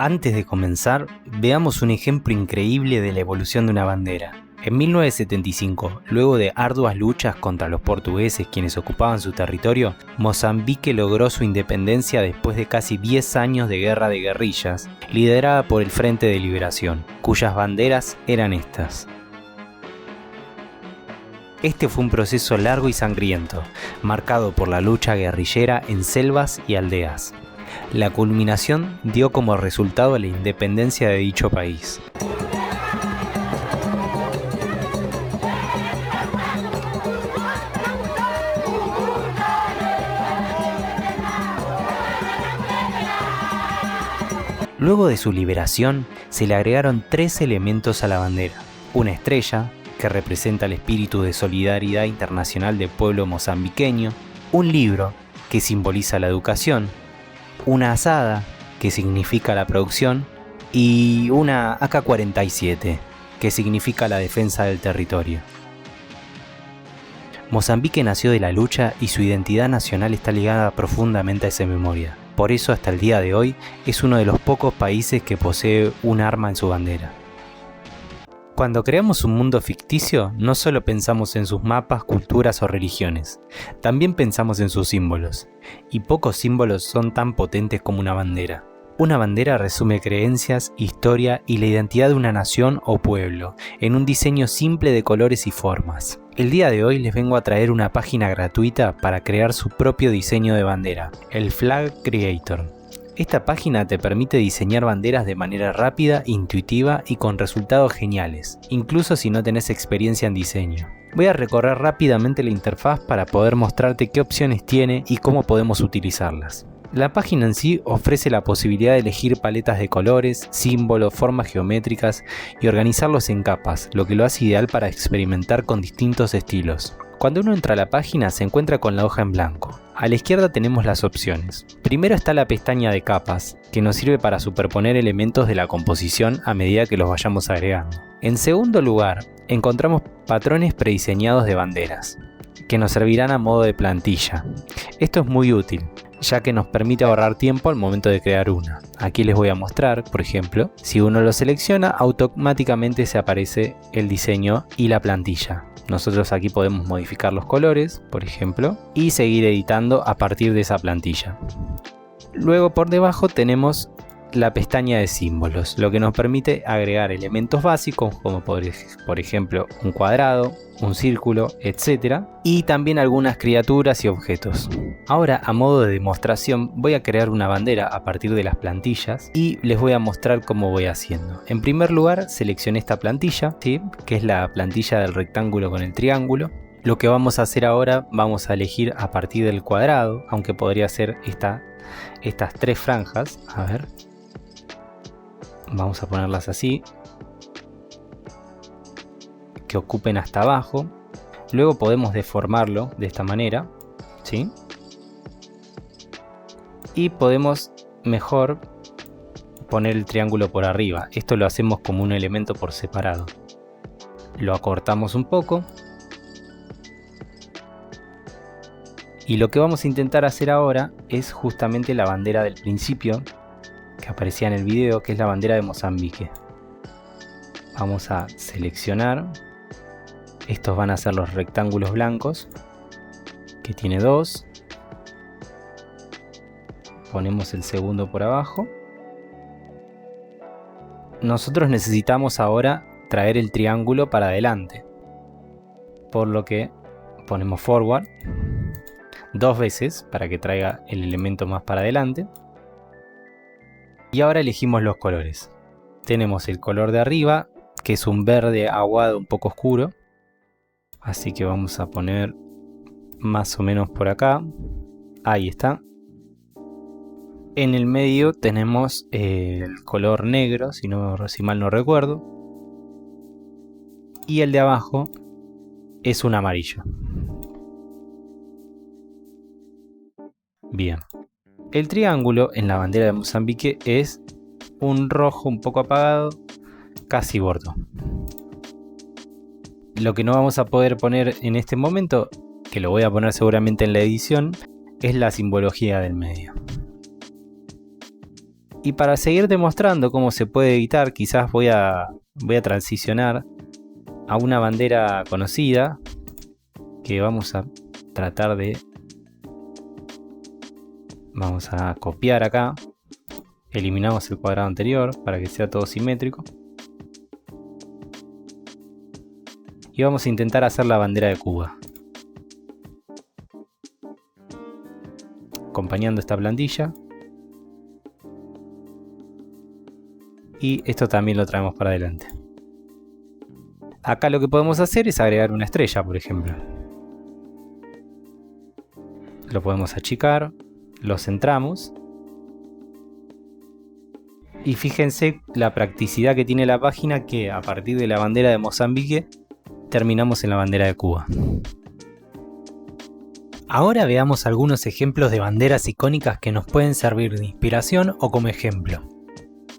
Antes de comenzar, veamos un ejemplo increíble de la evolución de una bandera. En 1975, luego de arduas luchas contra los portugueses quienes ocupaban su territorio, Mozambique logró su independencia después de casi 10 años de guerra de guerrillas, liderada por el Frente de Liberación, cuyas banderas eran estas. Este fue un proceso largo y sangriento, marcado por la lucha guerrillera en selvas y aldeas. La culminación dio como resultado la independencia de dicho país. Luego de su liberación, se le agregaron 3 elementos a la bandera: una estrella, que representa el espíritu de solidaridad internacional del pueblo mozambiqueño, un libro, que simboliza la educación, una azada, que significa la producción, y una AK-47, que significa la defensa del territorio. Mozambique nació de la lucha y su identidad nacional está ligada profundamente a esa memoria. Por eso, hasta el día de hoy, es uno de los pocos países que posee un arma en su bandera. Cuando creamos un mundo ficticio, no solo pensamos en sus mapas, culturas o religiones, también pensamos en sus símbolos, y pocos símbolos son tan potentes como una bandera. Una bandera resume creencias, historia y la identidad de una nación o pueblo, en un diseño simple de colores y formas. El día de hoy les vengo a traer una página gratuita para crear su propio diseño de bandera, el Flag Creator. Esta página te permite diseñar banderas de manera rápida, intuitiva y con resultados geniales, incluso si no tenés experiencia en diseño. Voy a recorrer rápidamente la interfaz para poder mostrarte qué opciones tiene y cómo podemos utilizarlas. La página en sí ofrece la posibilidad de elegir paletas de colores, símbolos, formas geométricas y organizarlos en capas, lo que lo hace ideal para experimentar con distintos estilos. Cuando uno entra a la página se encuentra con la hoja en blanco. A la izquierda tenemos las opciones. Primero está la pestaña de capas, que nos sirve para superponer elementos de la composición a medida que los vayamos agregando. En segundo lugar, encontramos patrones prediseñados de banderas, que nos servirán a modo de plantilla. Esto es muy útil, ya que nos permite ahorrar tiempo al momento de crear una. Aquí les voy a mostrar, por ejemplo, si uno lo selecciona, automáticamente se aparece el diseño y la plantilla. Nosotros aquí podemos modificar los colores, por ejemplo, y seguir editando a partir de esa plantilla. Luego por debajo tenemos la pestaña de símbolos, lo que nos permite agregar elementos básicos como por ejemplo un cuadrado, un círculo, etc. Y también algunas criaturas y objetos. Ahora, a modo de demostración, voy a crear una bandera a partir de las plantillas y les voy a mostrar cómo voy haciendo. En primer lugar, seleccioné esta plantilla, ¿sí?, que es la plantilla del rectángulo con el triángulo. Lo que vamos a hacer ahora, vamos a elegir a partir del cuadrado, aunque podría ser estas 3 franjas. A ver, vamos a ponerlas así, que ocupen hasta abajo. Luego podemos deformarlo de esta manera, ¿sí? Y podemos mejor poner el triángulo por arriba. Esto lo hacemos como un elemento por separado. Lo acortamos un poco. Y lo que vamos a intentar hacer ahora es justamente la bandera del principio que aparecía en el video, que es la bandera de Mozambique. Vamos a seleccionar. Estos van a ser los rectángulos blancos, que tiene 2. Ponemos el segundo por abajo. Nosotros necesitamos ahora traer el triángulo para adelante, por lo que ponemos forward 2 veces para que traiga el elemento más para adelante. Y ahora elegimos los colores. Tenemos el color de arriba, que es un verde aguado un poco oscuro, así que vamos a poner más o menos por acá. Ahí está. En el medio tenemos el color negro, si mal no recuerdo. Y el de abajo es un amarillo. Bien. El triángulo en la bandera de Mozambique es un rojo un poco apagado, casi bordo. Lo que no vamos a poder poner en este momento, que lo voy a poner seguramente en la edición, es la simbología del medio. Y para seguir demostrando cómo se puede evitar, quizás voy a transicionar a una bandera conocida que vamos a tratar de... Vamos a copiar acá. Eliminamos el cuadrado anterior para que sea todo simétrico. Y vamos a intentar hacer la bandera de Cuba. Acompañando esta plantilla. Y esto también lo traemos para adelante. Acá lo que podemos hacer es agregar una estrella, por ejemplo. Lo podemos achicar, lo centramos. Y fíjense la practicidad que tiene la página, que a partir de la bandera de Mozambique terminamos en la bandera de Cuba. Ahora veamos algunos ejemplos de banderas icónicas que nos pueden servir de inspiración o como ejemplo.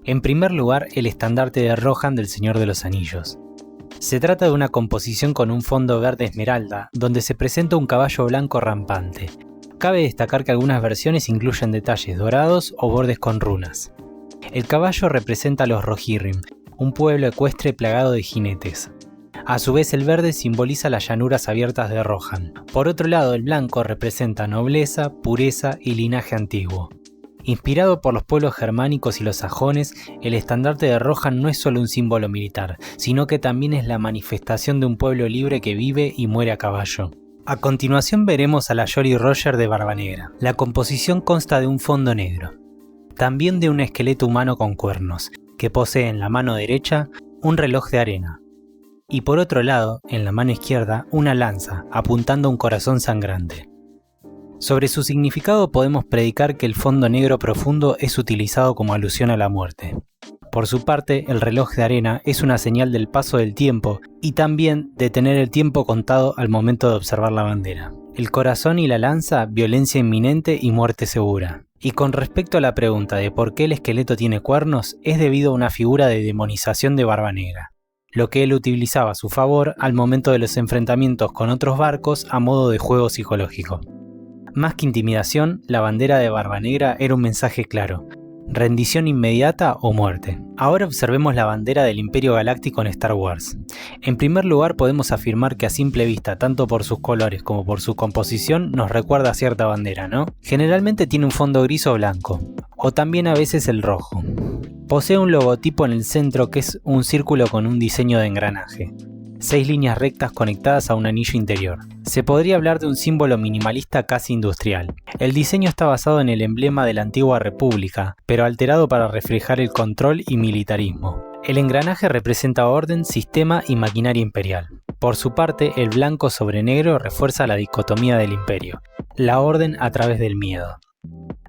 En primer lugar, el estandarte de Rohan del Señor de los Anillos. Se trata de una composición con un fondo verde esmeralda, donde se presenta un caballo blanco rampante. Cabe destacar que algunas versiones incluyen detalles dorados o bordes con runas. El caballo representa a los Rohirrim, un pueblo ecuestre plagado de jinetes. A su vez, el verde simboliza las llanuras abiertas de Rohan. Por otro lado, el blanco representa nobleza, pureza y linaje antiguo. Inspirado por los pueblos germánicos y los sajones, el estandarte de Rohan no es solo un símbolo militar, sino que también es la manifestación de un pueblo libre que vive y muere a caballo. A continuación veremos a la Jolly Roger de Barba Negra. La composición consta de un fondo negro, también de un esqueleto humano con cuernos, que posee en la mano derecha un reloj de arena, y por otro lado, en la mano izquierda, una lanza, apuntando a un corazón sangrante. Sobre su significado podemos predicar que el fondo negro profundo es utilizado como alusión a la muerte. Por su parte, el reloj de arena es una señal del paso del tiempo y también de tener el tiempo contado al momento de observar la bandera. El corazón y la lanza, violencia inminente y muerte segura. Y con respecto a la pregunta de por qué el esqueleto tiene cuernos, es debido a una figura de demonización de Barba Negra, lo que él utilizaba a su favor al momento de los enfrentamientos con otros barcos a modo de juego psicológico. Más que intimidación, la bandera de Barba Negra era un mensaje claro: rendición inmediata o muerte. Ahora observemos la bandera del Imperio Galáctico en Star Wars. En primer lugar, podemos afirmar que a simple vista, tanto por sus colores como por su composición, nos recuerda a cierta bandera, ¿no? Generalmente tiene un fondo gris o blanco, o también a veces el rojo. Posee un logotipo en el centro que es un círculo con un diseño de engranaje. 6 líneas rectas conectadas a un anillo interior. Se podría hablar de un símbolo minimalista casi industrial. El diseño está basado en el emblema de la antigua república, pero alterado para reflejar el control y militarismo. El engranaje representa orden, sistema y maquinaria imperial. Por su parte, el blanco sobre negro refuerza la dicotomía del imperio, la orden a través del miedo.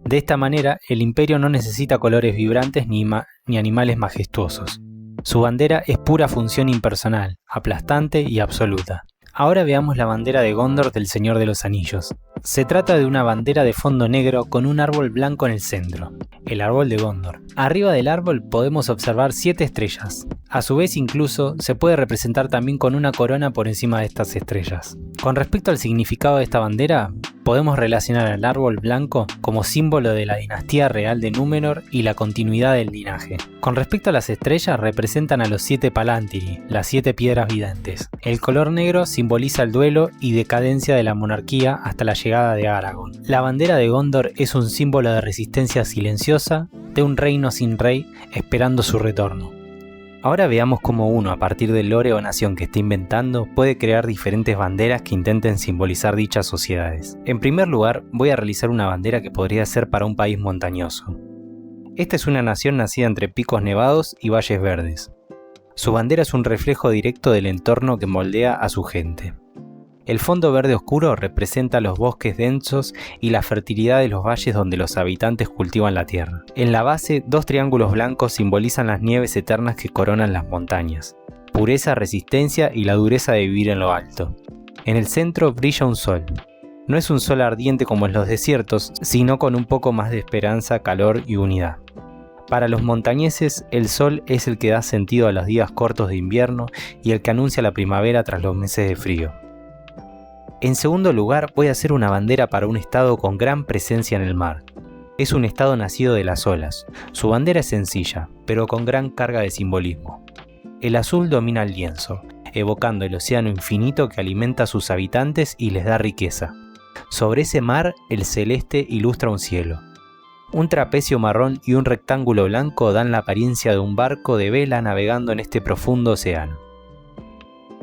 De esta manera, el imperio no necesita colores vibrantes ni animales majestuosos. Su bandera es pura función impersonal, aplastante y absoluta. Ahora veamos la bandera de Gondor del Señor de los Anillos. Se trata de una bandera de fondo negro con un árbol blanco en el centro, el árbol de Gondor. Arriba del árbol podemos observar 7 estrellas. A su vez, incluso se puede representar también con una corona por encima de estas estrellas. Con respecto al significado de esta bandera, podemos relacionar al árbol blanco como símbolo de la dinastía real de Númenor y la continuidad del linaje. Con respecto a las estrellas, representan a los 7 Palantiri, las 7 piedras videntes. El color negro simboliza el duelo y decadencia de la monarquía hasta la llegada de Aragorn. La bandera de Gondor es un símbolo de resistencia silenciosa de un reino sin rey esperando su retorno. Ahora veamos cómo uno, a partir del lore o nación que está inventando, puede crear diferentes banderas que intenten simbolizar dichas sociedades. En primer lugar, voy a realizar una bandera que podría ser para un país montañoso. Esta es una nación nacida entre picos nevados y valles verdes. Su bandera es un reflejo directo del entorno que moldea a su gente. El fondo verde oscuro representa los bosques densos y la fertilidad de los valles donde los habitantes cultivan la tierra. En la base, 2 triángulos blancos simbolizan las nieves eternas que coronan las montañas, pureza, resistencia y la dureza de vivir en lo alto. En el centro brilla un sol. No es un sol ardiente como en los desiertos, sino con un poco más de esperanza, calor y unidad. Para los montañeses, el sol es el que da sentido a los días cortos de invierno y el que anuncia la primavera tras los meses de frío. En segundo lugar, voy a hacer una bandera para un estado con gran presencia en el mar. Es un estado nacido de las olas. Su bandera es sencilla, pero con gran carga de simbolismo. El azul domina el lienzo, evocando el océano infinito que alimenta a sus habitantes y les da riqueza. Sobre ese mar, el celeste ilustra un cielo. Un trapecio marrón y un rectángulo blanco dan la apariencia de un barco de vela navegando en este profundo océano.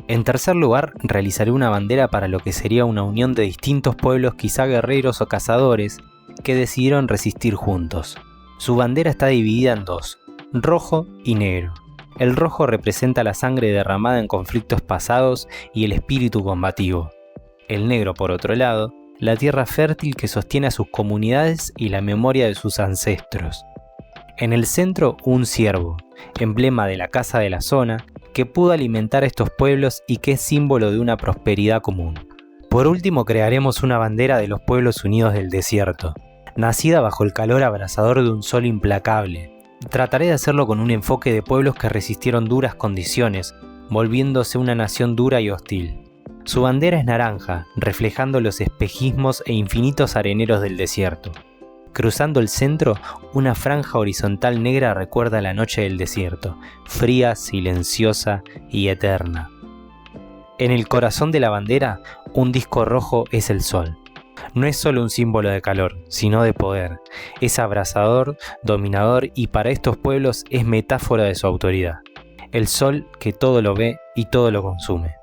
En tercer lugar, realizaré una bandera para lo que sería una unión de distintos pueblos, quizá guerreros o cazadores, que decidieron resistir juntos. Su bandera está dividida en dos, rojo y negro. El rojo representa la sangre derramada en conflictos pasados y el espíritu combativo. El negro, por otro lado, la tierra fértil que sostiene a sus comunidades y la memoria de sus ancestros. En el centro, un ciervo, emblema de la casa de la zona, que pudo alimentar a estos pueblos y que es símbolo de una prosperidad común. Por último, crearemos una bandera de los pueblos unidos del desierto, nacida bajo el calor abrasador de un sol implacable. Trataré de hacerlo con un enfoque de pueblos que resistieron duras condiciones, volviéndose una nación dura y hostil. Su bandera es naranja, reflejando los espejismos e infinitos areneros del desierto. Cruzando el centro, una franja horizontal negra recuerda la noche del desierto, fría, silenciosa y eterna. En el corazón de la bandera, un disco rojo es el sol. No es solo un símbolo de calor, sino de poder. Es abrasador, dominador y para estos pueblos es metáfora de su autoridad. El sol que todo lo ve y todo lo consume.